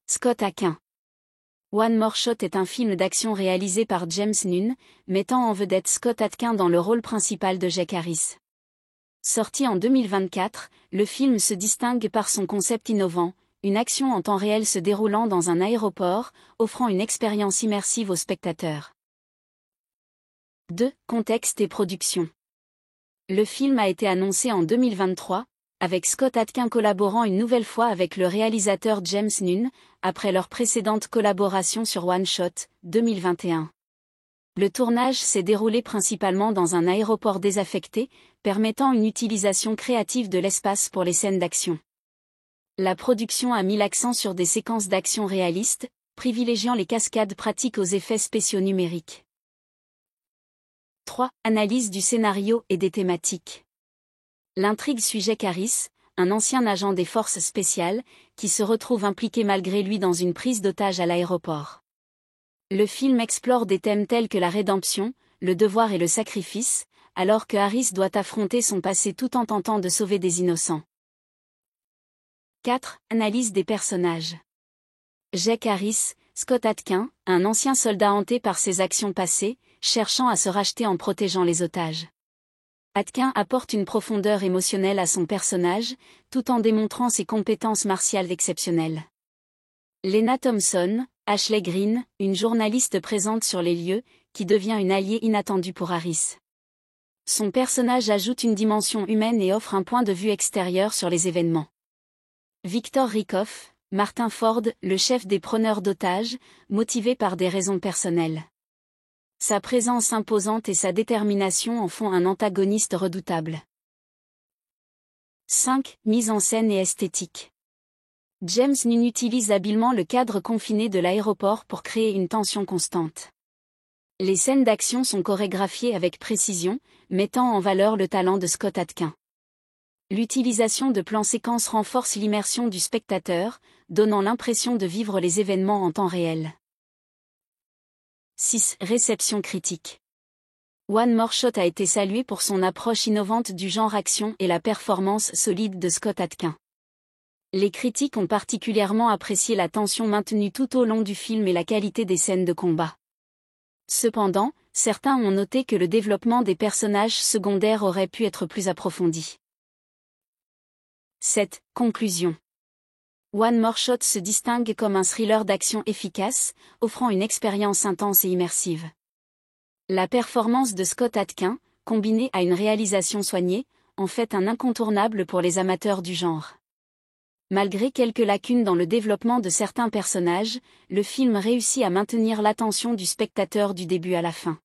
Scott Adkins. One More Shot est un film d'action réalisé par James Nunn, mettant en vedette Scott Adkins dans le rôle principal de Jack Harris. Sorti en 2024, le film se distingue par son concept innovant, une action en temps réel se déroulant dans un aéroport, offrant une expérience immersive aux spectateurs. 2. Contexte et production. Le film a été annoncé en 2023, avec Scott Adkins collaborant une nouvelle fois avec le réalisateur James Nunn, après leur précédente collaboration sur One Shot, 2021. Le tournage s'est déroulé principalement dans un aéroport désaffecté, permettant une utilisation créative de l'espace pour les scènes d'action. La production a mis l'accent sur des séquences d'action réalistes, privilégiant les cascades pratiques aux effets spéciaux numériques. 3. Analyse du scénario et des thématiques. L'intrigue suit Jack Harris, un ancien agent des forces spéciales, qui se retrouve impliqué malgré lui dans une prise d'otage à l'aéroport. Le film explore des thèmes tels que la rédemption, le devoir et le sacrifice, alors que Harris doit affronter son passé tout en tentant de sauver des innocents. 4. Analyse des personnages. Jack Harris, Scott Adkins, un ancien soldat hanté par ses actions passées, cherchant à se racheter en protégeant les otages. Adkins apporte une profondeur émotionnelle à son personnage, tout en démontrant ses compétences martiales exceptionnelles. Lena Thompson, Ashley Greene, une journaliste présente sur les lieux, qui devient une alliée inattendue pour Harris. Son personnage ajoute une dimension humaine et offre un point de vue extérieur sur les événements. Victor Rikoff, Martin Ford, le chef des preneurs d'otages, motivé par des raisons personnelles. Sa présence imposante et sa détermination en font un antagoniste redoutable. 5. Mise en scène et esthétique. James Nunn utilise habilement le cadre confiné de l'aéroport pour créer une tension constante. Les scènes d'action sont chorégraphiées avec précision, mettant en valeur le talent de Scott Adkins. L'utilisation de plans séquences renforce l'immersion du spectateur, donnant l'impression de vivre les événements en temps réel. 6. Réception critique. One More Shot a été salué pour son approche innovante du genre action et la performance solide de Scott Adkins. Les critiques ont particulièrement apprécié la tension maintenue tout au long du film et la qualité des scènes de combat. Cependant, certains ont noté que le développement des personnages secondaires aurait pu être plus approfondi. 7. Conclusion. One More Shot se distingue comme un thriller d'action efficace, offrant une expérience intense et immersive. La performance de Scott Adkins, combinée à une réalisation soignée, en fait un incontournable pour les amateurs du genre. Malgré quelques lacunes dans le développement de certains personnages, le film réussit à maintenir l'attention du spectateur du début à la fin.